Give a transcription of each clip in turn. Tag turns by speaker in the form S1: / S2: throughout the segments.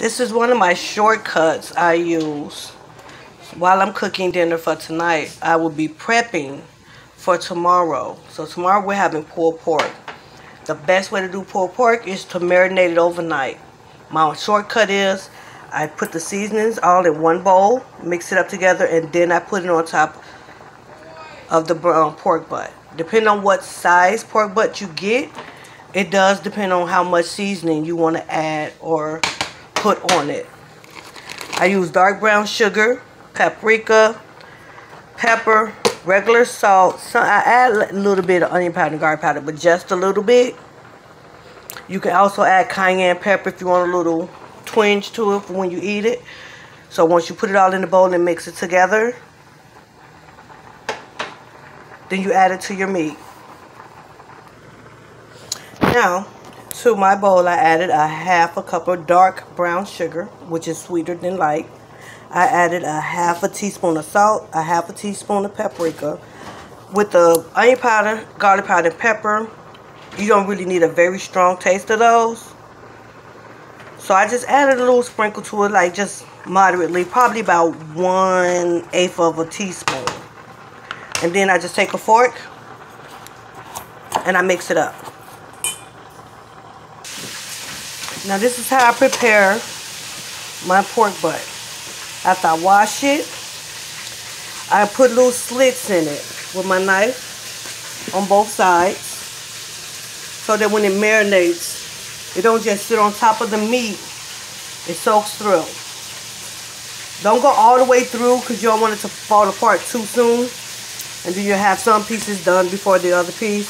S1: This is one of my shortcuts I use while I'm cooking dinner for tonight. I will be prepping for tomorrow. So tomorrow we're having pulled pork. The best way to do pulled pork is to marinate it overnight. My shortcut is I put the seasonings all in one bowl, mix it up together, and then I put it on top of the pork butt. Depending on what size pork butt you get, it does depend on how much seasoning you want to add or put on it. I use dark brown sugar, paprika, pepper, regular salt. So I add a little bit of onion powder and garlic powder, but just a little bit. You can also add cayenne pepper if you want a little twinge to it for when you eat it. So once you put it all in the bowl and mix it together, then you add it to your meat. Now, to my bowl, I added a half a cup of dark brown sugar, which is sweeter than light. I added a half a teaspoon of salt, a half a teaspoon of paprika. With the onion powder, garlic powder, and pepper, you don't really need a very strong taste of those. So I just added a little sprinkle to it, like just moderately, probably about 1/8 of a teaspoon. And then I just take a fork and I mix it up. Now this is how I prepare my pork butt. After I wash it, I put little slits in it with my knife on both sides so that when it marinates, it don't just sit on top of the meat, it soaks through. Don't go all the way through because you don't want it to fall apart too soon. And then you have some pieces done before the other piece.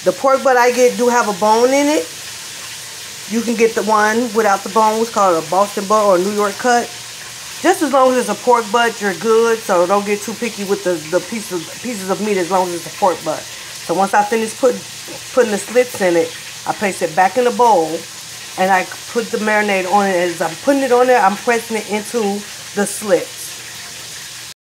S1: The pork butt I get do have a bone in it. You can get the one without the bones, called a Boston butt or a New York cut. Just as long as it's a pork butt, you're good. So don't get too picky with the pieces of meat as long as it's a pork butt. So once I finish putting the slits in it, I place it back in the bowl and I put the marinade on it. As I'm putting it on there, I'm pressing it into the slits.